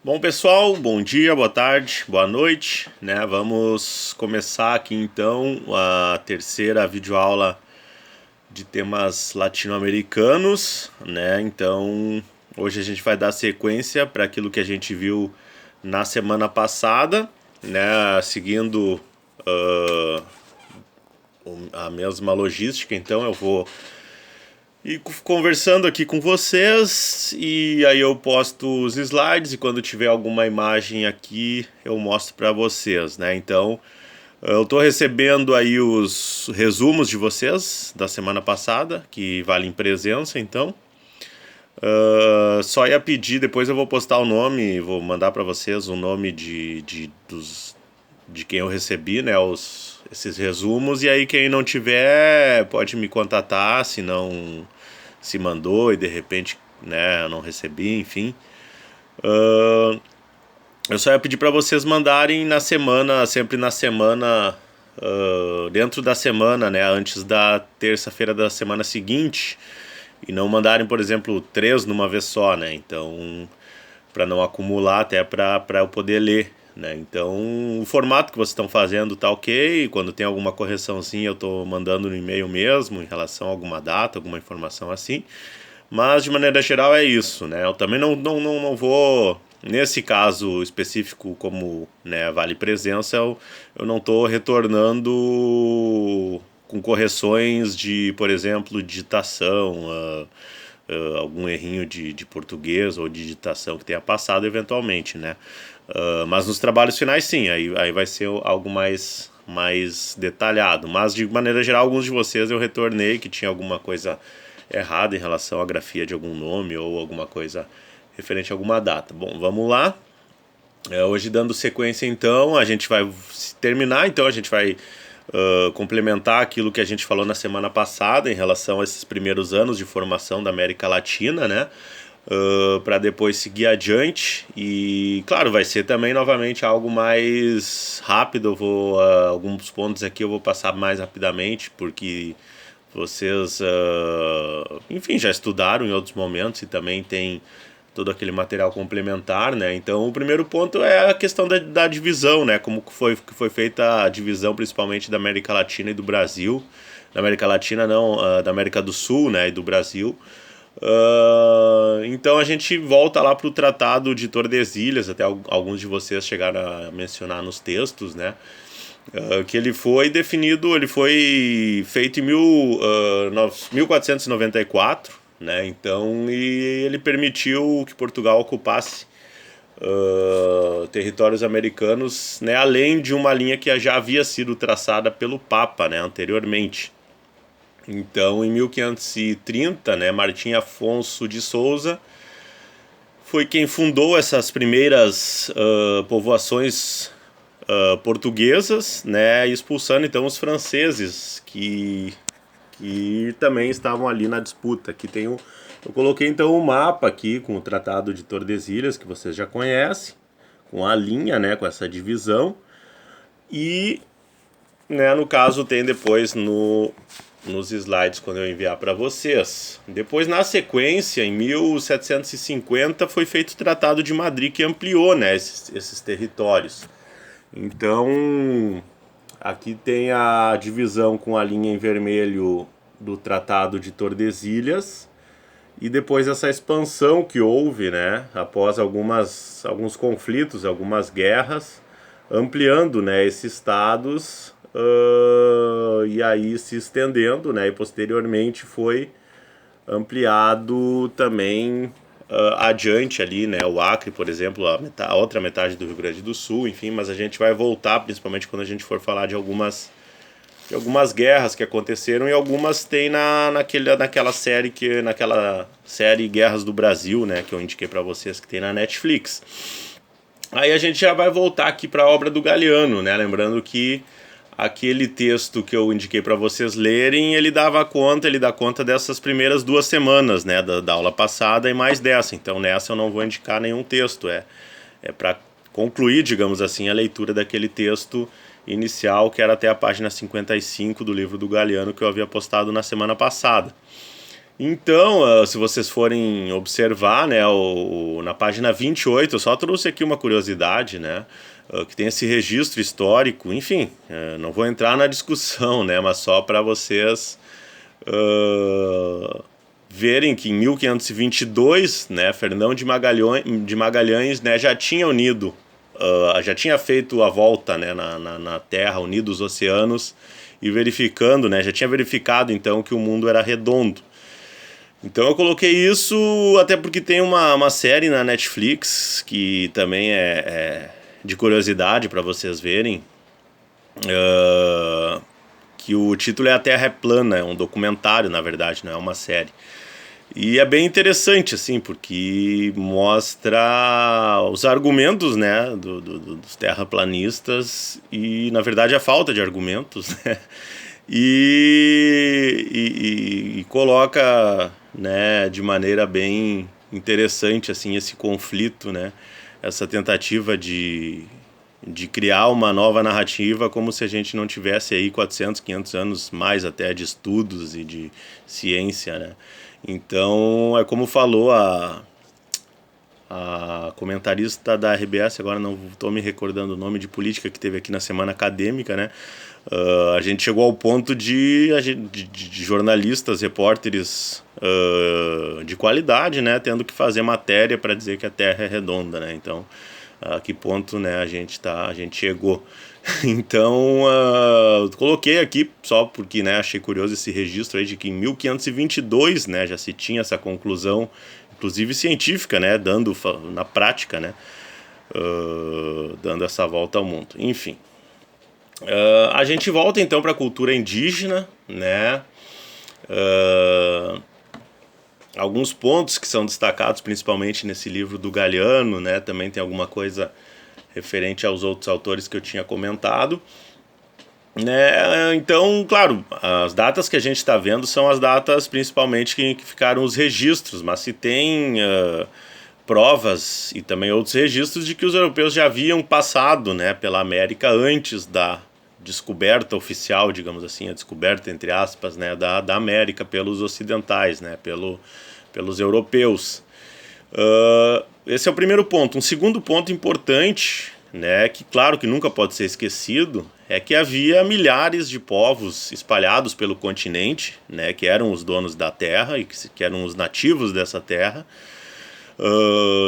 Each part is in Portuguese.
Bom, pessoal, bom dia, boa tarde, boa noite, né? Vamos começar aqui então a terceira videoaula de temas latino-americanos, né? Então, hoje a gente vai dar sequência para aquilo que a gente viu na semana passada, né? Seguindo a mesma logística, então eu vou conversando aqui com vocês e aí eu posto os slides e quando tiver alguma imagem aqui eu mostro para vocês, né? Então eu estou recebendo aí os resumos de vocês da semana passada, que valem presença, então só ia pedir, depois eu vou postar o nome, vou mandar para vocês o nome de quem eu recebi, né, esses resumos, e aí quem não tiver pode me contatar, se não se mandou e de repente, né, eu não recebi, enfim. Eu só ia pedir para vocês mandarem na semana, sempre na semana, dentro da semana, né, antes da terça-feira da semana seguinte, e não mandarem, por exemplo, 3 numa vez só, né, então, para não acumular, até para eu poder ler. Né? Então, o formato que vocês estão fazendo tá ok. Quando tem alguma correçãozinha, eu estou mandando no e-mail mesmo, em relação a alguma data, alguma informação assim. Mas, de maneira geral, é isso. Né? Eu também não vou, nesse caso específico, como, né, vale presença, eu não estou retornando com correções de, por exemplo, digitação, algum errinho de português ou de digitação que tenha passado eventualmente, né? Mas nos trabalhos finais sim, aí vai ser algo mais detalhado. Mas de maneira geral, alguns de vocês eu retornei que tinha alguma coisa errada em relação à grafia de algum nome ou alguma coisa referente a alguma data. Bom, vamos lá. Hoje dando sequência então, a gente vai terminar, então a gente vai complementar aquilo que a gente falou na semana passada em relação a esses primeiros anos de formação da América Latina, né? Para depois seguir adiante e claro, vai ser também novamente algo mais rápido. Eu vou alguns pontos aqui eu vou passar mais rapidamente porque vocês enfim, já estudaram em outros momentos e também tem todo aquele material complementar, né? Então o primeiro ponto é a questão da divisão, né? Como que foi feita a divisão principalmente da América Latina e do Brasil. Da América Latina não, da América do Sul, né, e do Brasil. Então a gente volta lá para o Tratado de Tordesilhas, até alguns de vocês chegaram a mencionar nos textos, né? Que ele foi definido, ele foi feito em 1494, né? Então, e ele permitiu que Portugal ocupasse territórios americanos, né? Além de uma linha que já havia sido traçada pelo Papa, né? Anteriormente. Então, em 1530, né, Martim Afonso de Souza foi quem fundou essas primeiras povoações portuguesas, né, expulsando então os franceses que também estavam ali na disputa. Eu coloquei então um mapa aqui com o Tratado de Tordesilhas, que vocês já conhecem, com a linha, né, com essa divisão. E, né, no caso tem depois nos slides quando eu enviar para vocês. Depois, na sequência, em 1750, foi feito o Tratado de Madrid, que ampliou, né, esses territórios. Então, aqui tem a divisão com a linha em vermelho do Tratado de Tordesilhas e depois essa expansão que houve, né, após alguns conflitos, algumas guerras, ampliando, né, esses estados e aí se estendendo, né, e posteriormente foi ampliado também adiante ali, né, o Acre, por exemplo, a outra metade do Rio Grande do Sul, enfim, mas a gente vai voltar, principalmente quando a gente for falar de algumas guerras que aconteceram e algumas tem naquela série Guerras do Brasil, né, que eu indiquei para vocês que tem na Netflix. Aí a gente já vai voltar aqui para a obra do Galiano, né, lembrando que aquele texto que eu indiquei para vocês lerem, ele dá conta dessas primeiras 2 semanas, né, da aula passada e mais dessa. Então nessa eu não vou indicar nenhum texto, é para concluir, digamos assim, a leitura daquele texto inicial, que era até a página 55 do livro do Galiano que eu havia postado na semana passada. Então, se vocês forem observar, né, na página 28, eu só trouxe aqui uma curiosidade, né, que tem esse registro histórico, enfim, não vou entrar na discussão, né, mas só para vocês verem que em 1522, né, Fernão de Magalhães, né, já tinha unido, já tinha feito a volta, né, na Terra, unido os oceanos e verificando, né, já tinha verificado então que o mundo era redondo. Então eu coloquei isso até porque tem uma série na Netflix que também é de curiosidade para vocês verem, que o título é A Terra é Plana, é um documentário na verdade, não é uma série. E é bem interessante, assim, porque mostra os argumentos, né, dos terraplanistas e, na verdade, a falta de argumentos, né, e coloca, né, de maneira bem interessante, assim, esse conflito, né, essa tentativa de criar uma nova narrativa como se a gente não tivesse aí 400, 500 anos mais até de estudos e de ciência, né. Então, é como falou a comentarista da RBS, agora não estou me recordando o nome, de política, que teve aqui na Semana Acadêmica, né? A gente chegou ao ponto de jornalistas, repórteres de qualidade, né, tendo que fazer matéria para dizer que a Terra é redonda, né? Então, a que ponto, né, a gente chegou. Então, coloquei aqui só porque, né, achei curioso esse registro aí de que em 1522, né, já se tinha essa conclusão, inclusive científica, né, dando na prática, né, dando essa volta ao mundo. Enfim, a gente volta então para a cultura indígena, né, alguns pontos que são destacados principalmente nesse livro do Galiano, né, também tem alguma coisa referente aos outros autores que eu tinha comentado, né? Então, claro, as datas que a gente está vendo são as datas principalmente que ficaram os registros, mas se tem provas e também outros registros de que os europeus já haviam passado, né, pela América antes da descoberta oficial, digamos assim, a descoberta entre aspas, né, da América pelos ocidentais, né, pelos europeus. Esse é o primeiro ponto. Um segundo ponto importante, né, que claro que nunca pode ser esquecido, é que havia milhares de povos espalhados pelo continente, né, que eram os donos da terra e que eram os nativos dessa terra.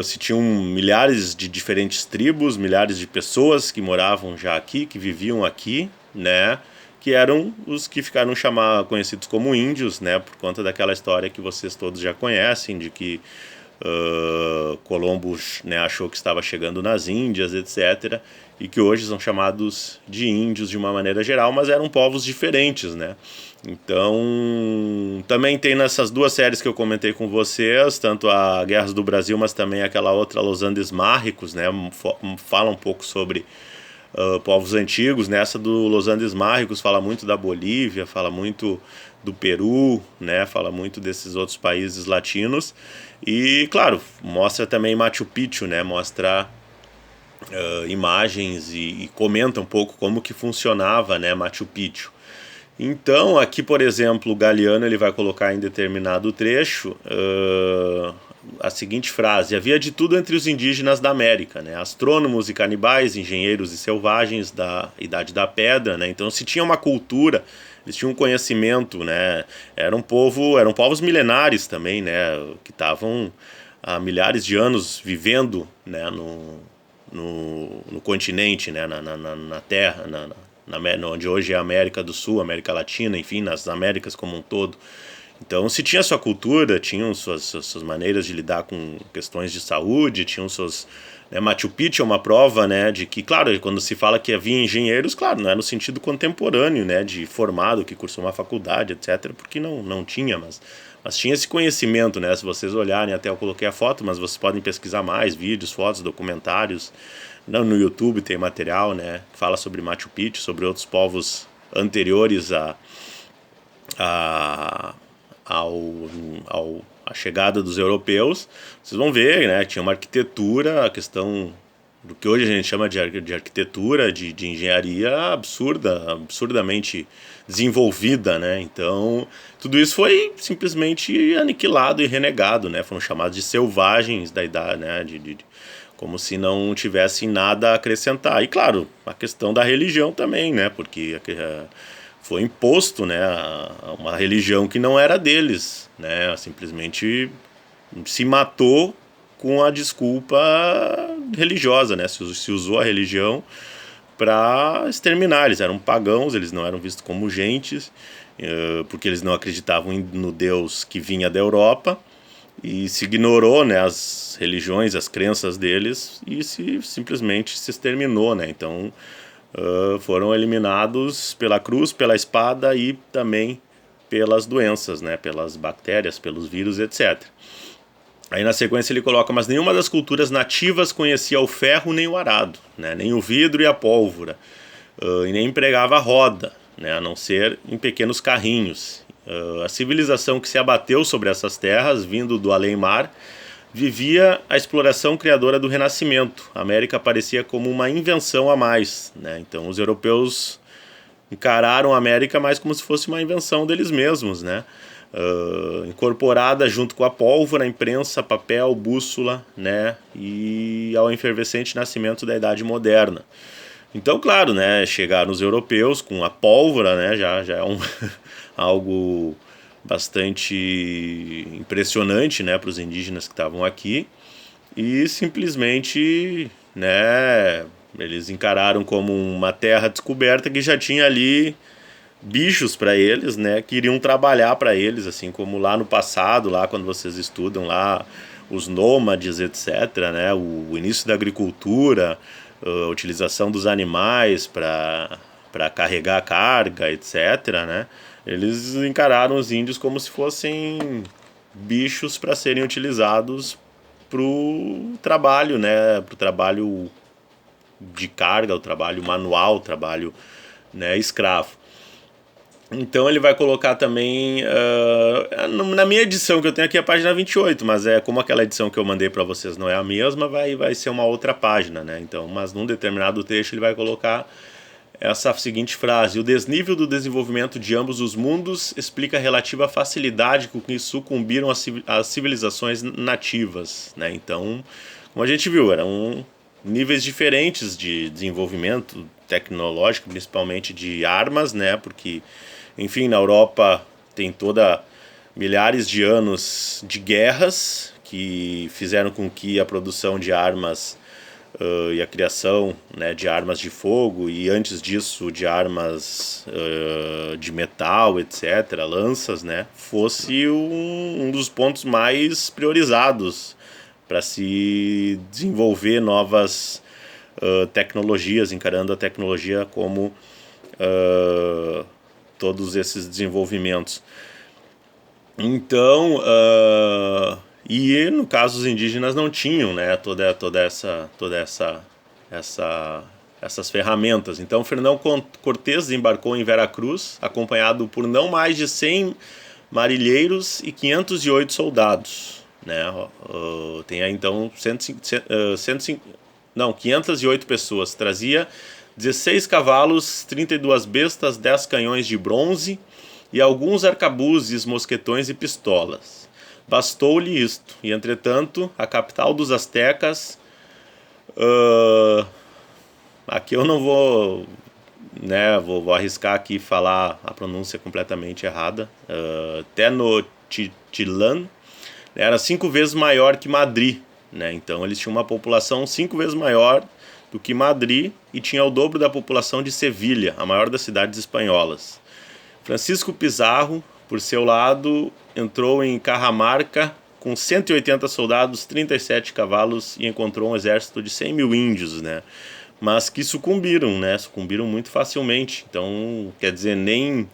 Se tinham milhares de diferentes tribos, milhares de pessoas que moravam já aqui, que viviam aqui, né, que eram os que ficaram conhecidos como índios, né, por conta daquela história que vocês todos já conhecem, de que Colombo, né, achou que estava chegando nas Índias, etc., e que hoje são chamados de índios de uma maneira geral, mas eram povos diferentes, né? Então, também tem nessas duas séries que eu comentei com vocês, tanto a Guerras do Brasil, mas também aquela outra Los Andes Mágicos, né? Fala um pouco sobre povos antigos. Nessa do Los Andes Mágicos fala muito da Bolívia, fala muito do Peru, né? Fala muito desses outros países latinos. E, claro, mostra também Machu Picchu, né? Mostra imagens e comenta um pouco como que funcionava, né, Machu Picchu. Então, aqui, por exemplo, o Galiano ele vai colocar em determinado trecho a seguinte frase: havia de tudo entre os indígenas da América, né? Astrônomos e canibais, engenheiros e selvagens da Idade da Pedra, né? Então, se tinha uma cultura, eles tinham um conhecimento, né? Eram povos milenares também, né? Que estavam há milhares de anos vivendo, né? No continente, né? Na Terra, onde hoje é a América do Sul, América Latina, enfim, nas Américas como um todo. Então, se tinha sua cultura, tinham suas maneiras de lidar com questões de saúde, tinham suas... Né, Machu Picchu é uma prova, né, de que, claro, quando se fala que havia engenheiros, claro, não é no sentido contemporâneo, né, de formado, que cursou uma faculdade, etc., porque não tinha, mas tinha esse conhecimento, né, se vocês olharem, até eu coloquei a foto, mas vocês podem pesquisar mais, vídeos, fotos, documentários, no YouTube tem material, né, que fala sobre Machu Picchu, sobre outros povos anteriores à chegada dos europeus. Vocês vão ver, né, tinha uma arquitetura, a questão do que hoje a gente chama de arquitetura, de engenharia absurdamente desenvolvida, né? Então, tudo isso foi simplesmente aniquilado e renegado, né? Foram chamados de selvagens da idade, né? Como se não tivessem nada a acrescentar. E, claro, a questão da religião também, né? Porque foi imposto, né, uma religião que não era deles, né? Simplesmente se matou com a desculpa religiosa, né? Se usou a religião para exterminar. Eles eram pagãos, eles não eram vistos como gentes, porque eles não acreditavam no Deus que vinha da Europa, e se ignorou, né, as religiões, as crenças deles, e simplesmente se exterminou, né? Então foram eliminados pela cruz, pela espada e também pelas doenças, né, pelas bactérias, pelos vírus, etc. Aí na sequência ele coloca: mas nenhuma das culturas nativas conhecia o ferro nem o arado, né, nem o vidro e a pólvora, e nem empregava a roda, né, a não ser em pequenos carrinhos. A civilização que se abateu sobre essas terras, vindo do além-mar, vivia a exploração criadora do Renascimento. A América parecia como uma invenção a mais, né? Então os europeus encararam a América mais como se fosse uma invenção deles mesmos, né? Incorporada junto com a pólvora, a imprensa, papel, bússola, né? E ao efervescente nascimento da Idade Moderna. Então, claro, né, chegaram os europeus com a pólvora, né, já é algo bastante impressionante, né, para os indígenas que estavam aqui, e simplesmente, né, eles encararam como uma terra descoberta que já tinha ali bichos para eles, né, que iriam trabalhar para eles, assim como lá no passado, lá quando vocês estudam lá os nômades, etc., né, o início da agricultura, a utilização dos animais para carregar a carga, etc., né, eles encararam os índios como se fossem bichos para serem utilizados para o trabalho, né, para o trabalho de carga, o trabalho manual, o trabalho, né, escravo. Então ele vai colocar também, na minha edição que eu tenho aqui, a página 28, mas como aquela edição que eu mandei para vocês não é a mesma, vai ser uma outra página, né? Então, mas num determinado trecho ele vai colocar essa seguinte frase: o desnível do desenvolvimento de ambos os mundos explica a relativa facilidade com que sucumbiram as civilizações nativas, né? Então, como a gente viu, eram níveis diferentes de desenvolvimento tecnológico, principalmente de armas, né? Porque, enfim, na Europa tem milhares de anos de guerras que fizeram com que a produção de armas e a criação, né, de armas de fogo, e antes disso de armas de metal, etc., lanças, né, fosse um dos pontos mais priorizados para se desenvolver novas tecnologias, encarando a tecnologia como todos esses desenvolvimentos. Então, e no caso os indígenas não tinham, né, essas ferramentas. Então Fernão Cortés embarcou em Veracruz, acompanhado por não mais de 100 marilheiros e 508 soldados, né? Tem aí então 508 pessoas. Trazia 16 cavalos, 32 bestas, 10 canhões de bronze e alguns arcabuzes, mosquetões e pistolas. Bastou-lhe isto, e entretanto, a capital dos astecas, aqui eu não vou, né, vou arriscar aqui falar a pronúncia completamente errada, Tenochtitlan, era 5 vezes maior que Madrid, né? Então eles tinham uma população 5 vezes maior do que Madrid e tinha o dobro da população de Sevilha, a maior das cidades espanholas. Francisco Pizarro, por seu lado, entrou em Cajamarca com 180 soldados, 37 cavalos e encontrou um exército de 100 mil índios, né? Mas que sucumbiram, né? Sucumbiram muito facilmente. Então, quer dizer, nem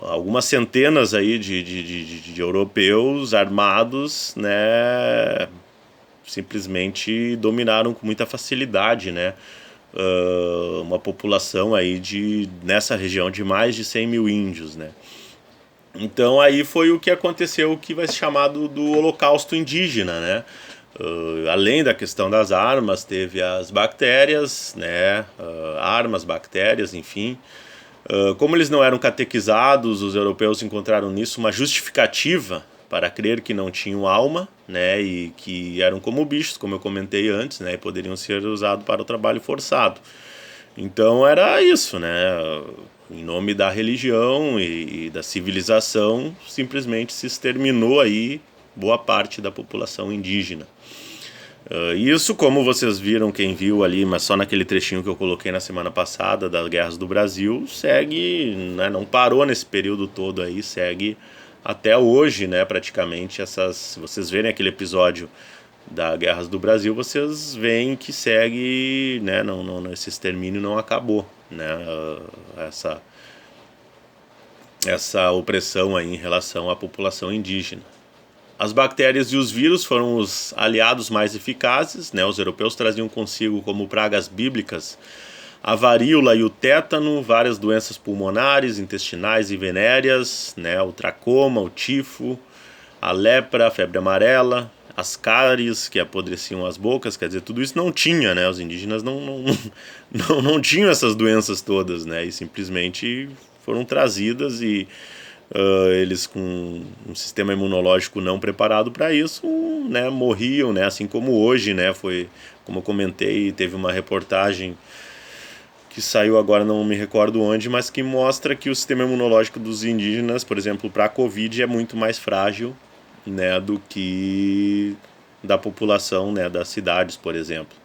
algumas centenas aí de europeus armados, né, simplesmente dominaram com muita facilidade, né, uma população aí nessa região de mais de 100 mil índios, né. Então aí foi o que aconteceu, o que vai ser chamado do Holocausto Indígena, né. Além da questão das armas, teve as bactérias, né? Armas, bactérias, enfim. Como eles não eram catequizados, os europeus encontraram nisso uma justificativa para crer que não tinham alma, né? E que eram como bichos, como eu comentei antes, né? E poderiam ser usados para o trabalho forçado. Então era isso, né? Em nome da religião e da civilização, simplesmente se exterminou aí boa parte da população indígena. Isso, como vocês viram, quem viu ali, mas só naquele trechinho que eu coloquei na semana passada, das Guerras do Brasil, segue, né, não parou nesse período todo aí, segue até hoje, né, praticamente. Se vocês verem aquele episódio da Guerras do Brasil, vocês veem que segue, né, esse extermínio não acabou, né, essa opressão aí em relação à população indígena. As bactérias e os vírus foram os aliados mais eficazes, né? Os europeus traziam consigo como pragas bíblicas a varíola e o tétano, várias doenças pulmonares, intestinais e venéreas, né? O tracoma, o tifo, a lepra, a febre amarela, as cáries que apodreciam as bocas, quer dizer, tudo isso não tinha, né? Os indígenas não tinham essas doenças todas, né? E simplesmente foram trazidas e eles com um sistema imunológico não preparado para isso, né, morriam, né, assim como hoje, né, foi, como eu comentei, teve uma reportagem que saiu agora, não me recordo onde, mas que mostra que o sistema imunológico dos indígenas, por exemplo, para a Covid é muito mais frágil, né, do que da população, né, das cidades, por exemplo.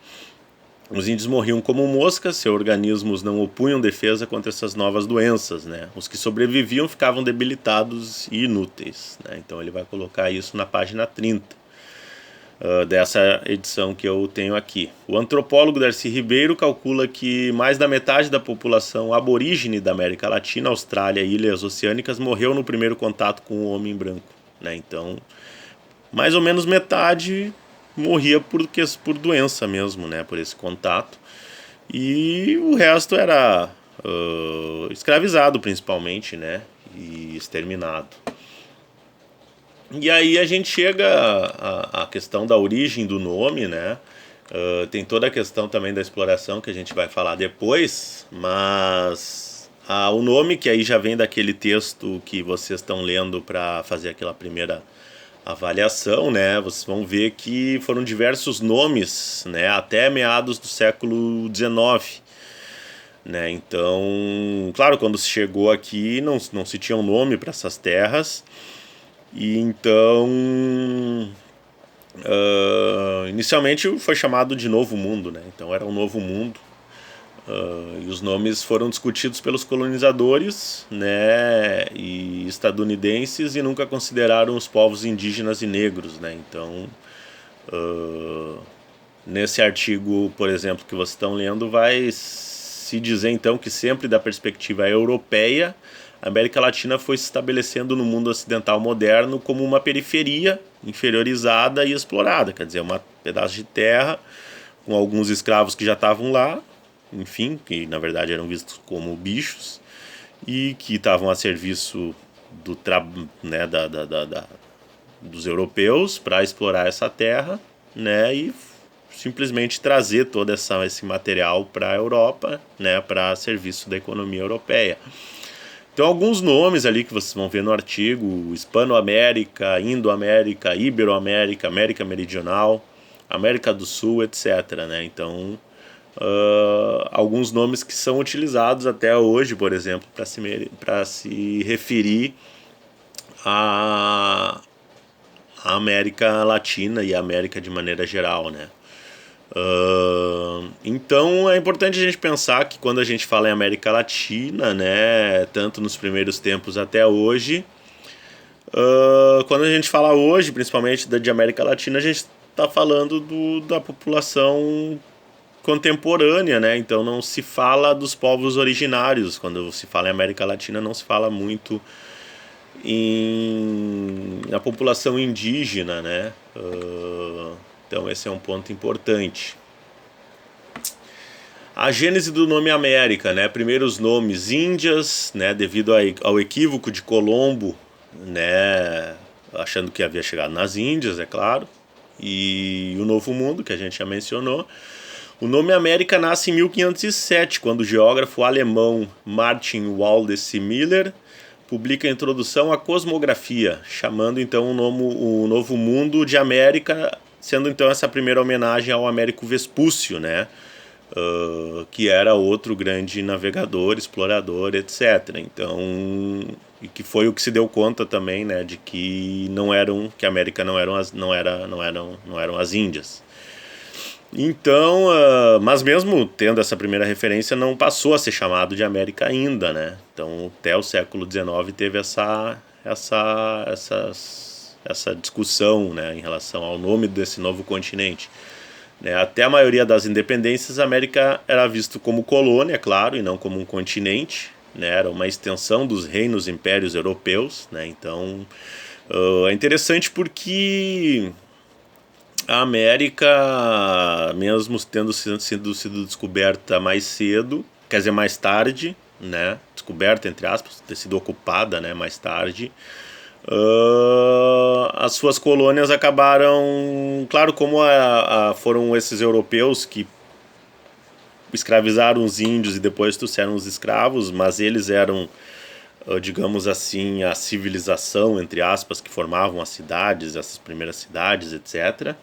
Os índios morriam como moscas, seus organismos não opunham defesa contra essas novas doenças, né? Os que sobreviviam ficavam debilitados e inúteis, né? Então ele vai colocar isso na página 30 dessa edição que eu tenho aqui. O antropólogo Darcy Ribeiro calcula que mais da metade da população aborígene da América Latina, Austrália e Ilhas Oceânicas morreu no primeiro contato com o homem branco, né? Então, mais ou menos metade morria por doença mesmo, né, por esse contato, e o resto era escravizado principalmente, né, e exterminado. E aí a gente chega à questão da origem do nome, né, tem toda a questão também da exploração que a gente vai falar depois, mas o nome que aí já vem daquele texto que vocês estão lendo para fazer aquela primeira avaliação, né, vocês vão ver que foram diversos nomes, né, até meados do século XIX, né, então, claro, quando se chegou aqui não se tinha um nome para essas terras, e então, inicialmente foi chamado de Novo Mundo, né, então era um Novo Mundo, e os nomes foram discutidos pelos colonizadores, né, e estadunidenses, e nunca consideraram os povos indígenas e negros, né? Então, nesse artigo, por exemplo, que vocês estão lendo, vai se dizer então que sempre da perspectiva europeia, a América Latina foi se estabelecendo no mundo ocidental moderno como uma periferia inferiorizada e explorada, quer dizer, um pedaço de terra com alguns escravos que já estavam lá, enfim, que na verdade eram vistos como bichos e que estavam a serviço né, dos europeus para explorar essa terra, né, e simplesmente trazer todo esse material para a Europa, né, para serviço da economia europeia. Então alguns nomes ali que vocês vão ver no artigo: Hispanoamérica, Indo-América, Iberoamérica, América Meridional, América do Sul, etc., né? Então alguns nomes que são utilizados até hoje, por exemplo, para se referir à América Latina e à América de maneira geral, né? Então é importante a gente pensar que quando a gente fala em América Latina, né, tanto nos primeiros tempos até hoje, quando a gente fala hoje, principalmente de América Latina, a gente está falando da população contemporânea, né? Então não se fala dos povos originários. Quando se fala em América Latina, não se fala muito na população indígena, né? Então esse é um ponto importante. A gênese do nome América, né? Primeiro os nomes Índias, né? Devido ao equívoco de Colombo, né? Achando que havia chegado nas Índias, é claro. e o Novo Mundo, que a gente já mencionou. O nome América nasce em 1507, quando o geógrafo alemão Martin Wallace Miller publica a introdução à cosmografia, chamando então o Novo Mundo de América, sendo então essa primeira homenagem ao Américo Vespúcio, né? Que era outro grande navegador, explorador, etc. Então, e que foi o que se deu conta também, né, de que que a América não eram as Índias. Então, mas mesmo tendo essa primeira referência, não passou a ser chamado de América ainda, né? Então, até o século XIX teve essa discussão, né, em relação ao nome desse novo continente. Né? Até a maioria das independências, a América era visto como colônia, claro, e não como um continente. Né? Era uma extensão dos reinos impérios europeus. Né? Então, é interessante porque a América, mesmo tendo sido descoberta mais cedo, quer dizer, mais tarde, né? Descoberta, entre aspas, ter sido ocupada, né, mais tarde, as suas colônias acabaram, claro, como foram esses europeus que escravizaram os índios e depois trouxeram os escravos, mas eles eram, digamos assim, a civilização, entre aspas, que formavam as cidades, essas primeiras cidades, etc.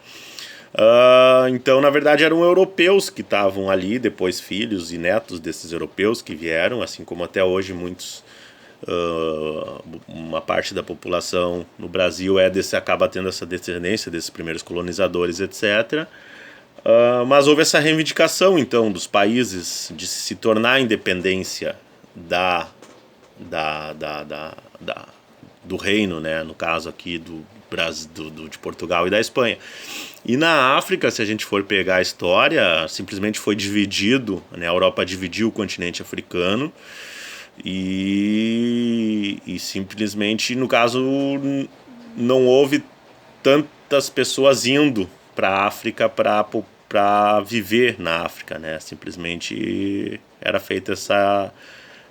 Então, na verdade, eram europeus que estavam ali, depois filhos e netos desses europeus que vieram, assim como até hoje uma parte da população no Brasil acaba tendo essa descendência desses primeiros colonizadores, etc. Mas houve essa reivindicação, então, dos países de se tornar a independência do reino, né? No caso aqui de Portugal e da Espanha. E na África, se a gente for pegar a história, simplesmente foi dividido, né? A Europa dividiu o continente africano e simplesmente, no caso, não houve tantas pessoas indo para a África para viver na África, né? Simplesmente era feito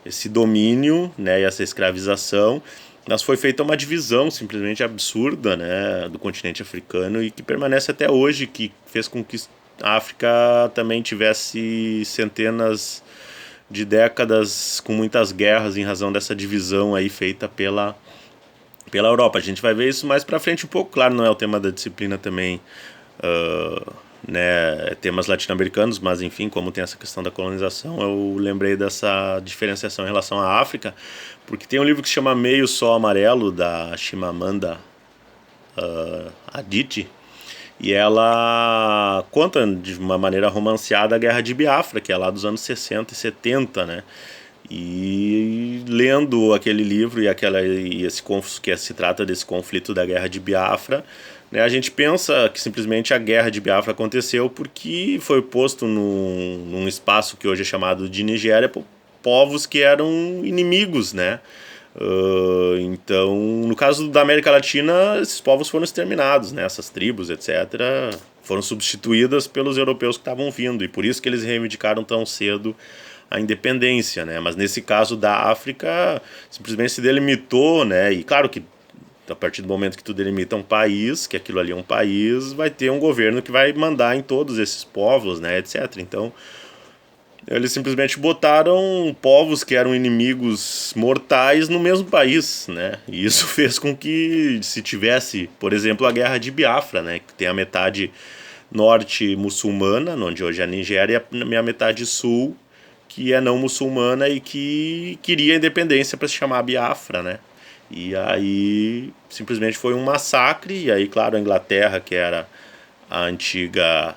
esse domínio, né, e essa escravização, mas foi feita uma divisão simplesmente absurda, né, do continente africano e que permanece até hoje, que fez com que a África também tivesse centenas de décadas com muitas guerras em razão dessa divisão aí feita pela Europa. A gente vai ver isso mais para frente um pouco, claro, não é o tema da disciplina também, né, temas latino-americanos, mas enfim, como tem essa questão da colonização, eu lembrei dessa diferenciação em relação à África, porque tem um livro que se chama Meio Sol Amarelo, da Chimamanda Adichie, e ela conta de uma maneira romanceada a Guerra de Biafra, que é lá dos anos 60 e 70, né? E lendo aquele livro que se trata desse conflito da Guerra de Biafra, né, a gente pensa que simplesmente a Guerra de Biafra aconteceu porque foi posto num espaço que hoje é chamado de Nigéria por povos que eram inimigos, né? Então, no caso da América Latina, esses povos foram exterminados, né? Essas tribos, etc., foram substituídas pelos europeus que estavam vindo, e por isso que eles reivindicaram tão cedo a independência, né? Mas nesse caso da África, simplesmente se delimitou, né? E claro que a partir do momento que tu delimita um país, que aquilo ali é um país, vai ter um governo que vai mandar em todos esses povos, né, etc. Então, eles simplesmente botaram povos que eram inimigos mortais no mesmo país, né? E isso fez com que se tivesse, por exemplo, a Guerra de Biafra, né, que tem a metade norte muçulmana, onde hoje é a Nigéria, e a metade sul, que é não muçulmana e que queria a independência para se chamar Biafra, né? E aí simplesmente foi um massacre, e aí, claro, a Inglaterra, que era a antiga,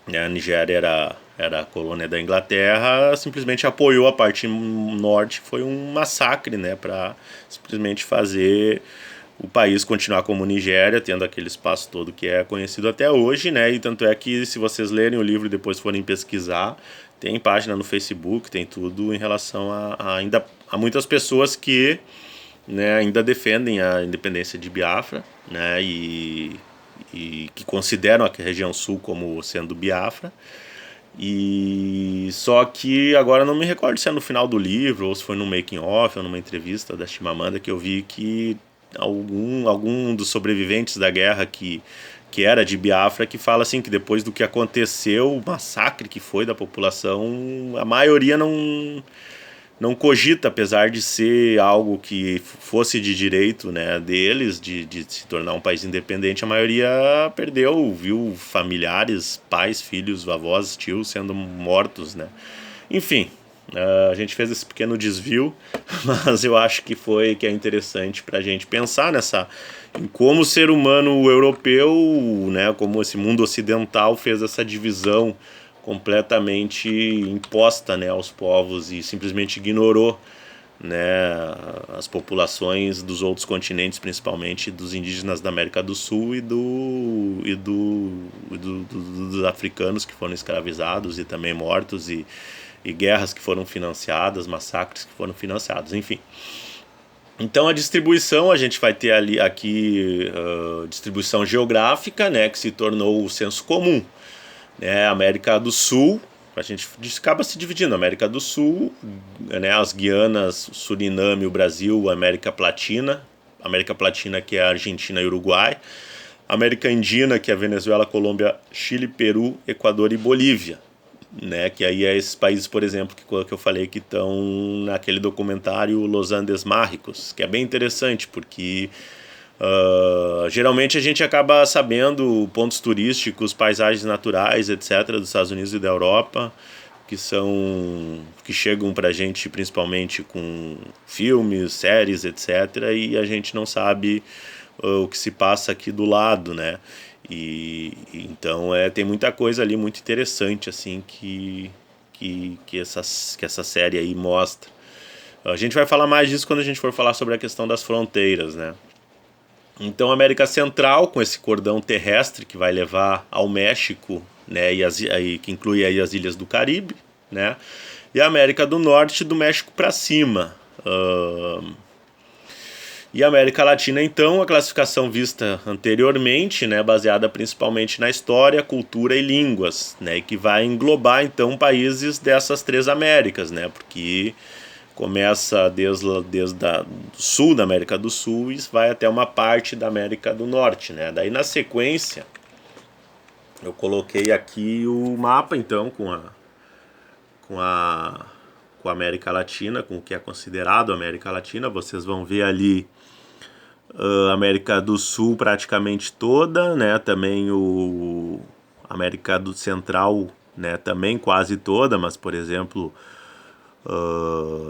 né, a Nigéria era a colônia da Inglaterra, simplesmente apoiou a parte norte. Foi um massacre, né, para simplesmente fazer o país continuar como Nigéria, tendo aquele espaço todo que é conhecido até hoje, né? E tanto é que, se vocês lerem o livro e depois forem pesquisar, tem página no Facebook, tem tudo em relação ainda a muitas pessoas que, né, ainda defendem a independência de Biafra, né, e que consideram a região sul como sendo Biafra. E só que agora não me recordo se é no final do livro ou se foi no making of ou numa entrevista da Chimamanda que eu vi que algum dos sobreviventes da guerra que que era de Biafra, que fala assim que depois do que aconteceu, o massacre que foi da população, a maioria não cogita, apesar de ser algo que fosse de direito, né, deles, de se tornar um país independente, a maioria perdeu, viu familiares, pais, filhos, avós, tios sendo mortos, né. Enfim, a gente fez esse pequeno desvio, mas eu acho que é interessante para a gente pensar em como o ser humano europeu, né, como esse mundo ocidental fez essa divisão completamente imposta, né, aos povos e simplesmente ignorou, né, as populações dos outros continentes, principalmente dos indígenas da América do Sul dos africanos que foram escravizados e também mortos, e guerras que foram financiadas, massacres que foram financiados, enfim. Então a distribuição, a gente vai ter aqui distribuição geográfica, né, que se tornou o senso comum. América do Sul, a gente acaba se dividindo, América do Sul, né, as Guianas, Suriname, o Brasil, América Latina que é a Argentina e Uruguai, América Andina, que é a Venezuela, Colômbia, Chile, Peru, Equador e Bolívia, né, que aí é esses países, por exemplo, que eu falei que estão naquele documentário Los Andes Mágicos, que é bem interessante, porque geralmente a gente acaba sabendo pontos turísticos, paisagens naturais, etc., dos Estados Unidos e da Europa, que chegam pra gente principalmente com filmes, séries, etc., e a gente não sabe o que se passa aqui do lado, né? Então tem muita coisa ali muito interessante assim que essa série aí mostra. A gente vai falar mais disso quando a gente for falar sobre a questão das fronteiras, né? Então, a América Central, com esse cordão terrestre que vai levar ao México, né, que inclui aí as ilhas do Caribe, né, e a América do Norte, do México para cima. E a América Latina, então, a classificação vista anteriormente, né, baseada principalmente na história, cultura e línguas, né, e que vai englobar, então, países dessas três Américas, né, porque começa desde o sul da América do Sul e vai até uma parte da América do Norte, né? Daí na sequência eu coloquei aqui o mapa então com a América Latina, com o que é considerado América Latina. Vocês vão ver ali a América do Sul praticamente toda, né? Também o América do Central, né? Também quase toda, mas por exemplo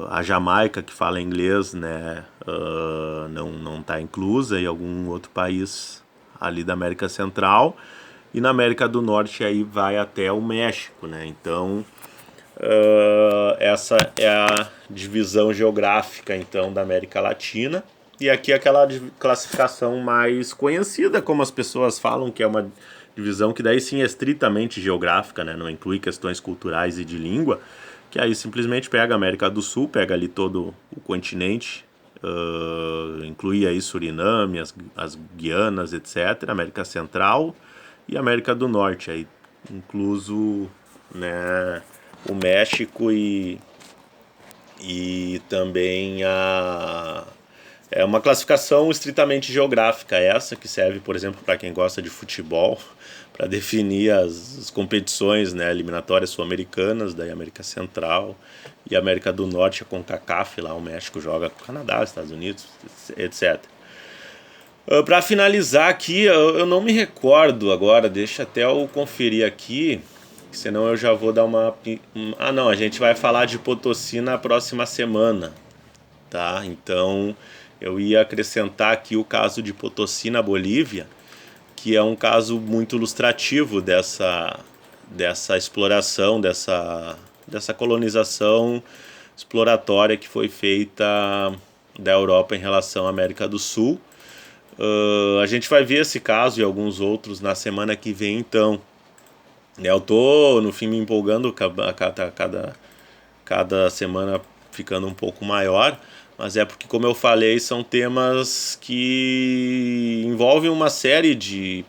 a Jamaica, que fala inglês, né, não está inclusa, e algum outro país ali da América Central, e na América do Norte aí vai até o México, né? Então essa é a divisão geográfica então da América Latina, e aqui aquela classificação mais conhecida, como as pessoas falam, que é uma divisão que daí sim é estritamente geográfica, né? Não inclui questões culturais e de língua, que aí simplesmente pega a América do Sul, pega ali todo o continente, inclui aí Suriname, as Guianas, etc., América Central e América do Norte, aí incluso, né, o México e também é uma classificação estritamente geográfica essa, que serve, por exemplo, para quem gosta de futebol, para definir as competições, né, eliminatórias sul-americanas, daí América Central e América do Norte, a CONCACAF, lá o México joga com o Canadá, Estados Unidos, etc. Para finalizar aqui, eu não me recordo agora, deixa até eu conferir aqui, senão eu já vou dar uma... Ah não, a gente vai falar de Potosí na próxima semana, tá? Então eu ia acrescentar aqui o caso de Potosí na Bolívia, que é um caso muito ilustrativo dessa exploração, dessa colonização exploratória que foi feita da Europa em relação à América do Sul. A gente vai ver esse caso e alguns outros na semana que vem, então. Eu tô, no fim, me empolgando cada semana ficando um pouco maior, mas é porque, como eu falei, são temas que envolvem uma série de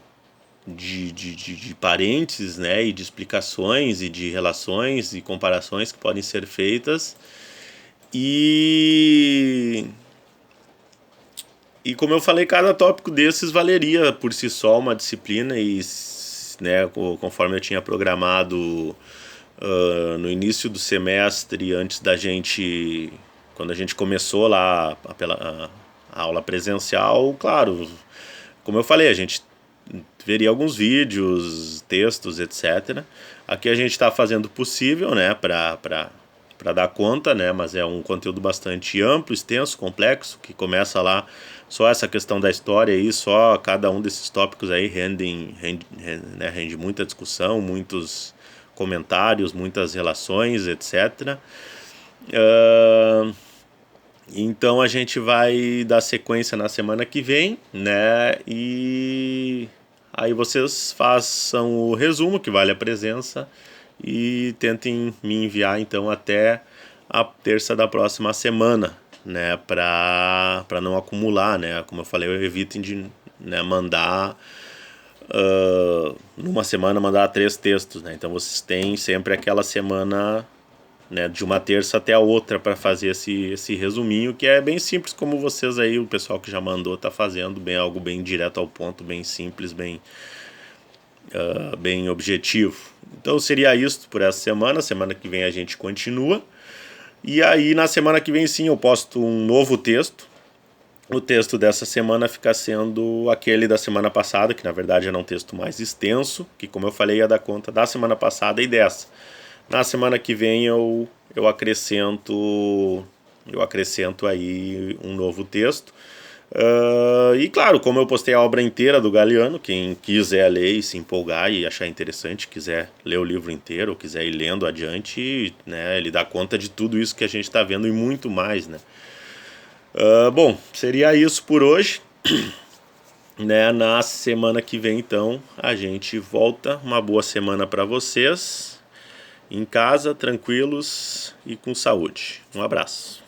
parentes, né, e de explicações e de relações e comparações que podem ser feitas, e E como eu falei, cada tópico desses valeria por si só uma disciplina e, né, conforme eu tinha programado no início do semestre, antes da gente, quando a gente começou lá a aula presencial, claro, como eu falei, a gente veria alguns vídeos, textos, etc. Aqui a gente está fazendo o possível, né, para dar conta, né, mas é um conteúdo bastante amplo, extenso, complexo, que começa lá só essa questão da história aí, só cada um desses tópicos aí rende muita discussão, muitos comentários, muitas relações, etc. Então a gente vai dar sequência na semana que vem, né? E aí vocês façam o resumo, que vale a presença, e tentem me enviar então até a terça da próxima semana, né? Para não acumular, né? Como eu falei, eu evito de, né, mandar numa semana mandar 3 textos, né? Então vocês têm sempre aquela semana, né, de uma terça até a outra para fazer esse resuminho, que é bem simples, como vocês aí, o pessoal que já mandou, tá fazendo, bem, algo bem direto ao ponto, bem simples, bem objetivo. Então seria isso por essa semana que vem a gente continua, e aí na semana que vem sim eu posto um novo texto. O texto dessa semana fica sendo aquele da semana passada, que na verdade era um texto mais extenso, que como eu falei ia dar conta da semana passada e dessa. Na semana que vem eu acrescento aí um novo texto. E claro, como eu postei a obra inteira do Galiano, quem quiser ler e se empolgar e achar interessante, quiser ler o livro inteiro, ou quiser ir lendo adiante, né, ele dá conta de tudo isso que a gente está vendo e muito mais, né? Bom, seria isso por hoje. Né, na semana que vem, então, a gente volta. Uma boa semana para vocês. Em casa, tranquilos e com saúde. Um abraço.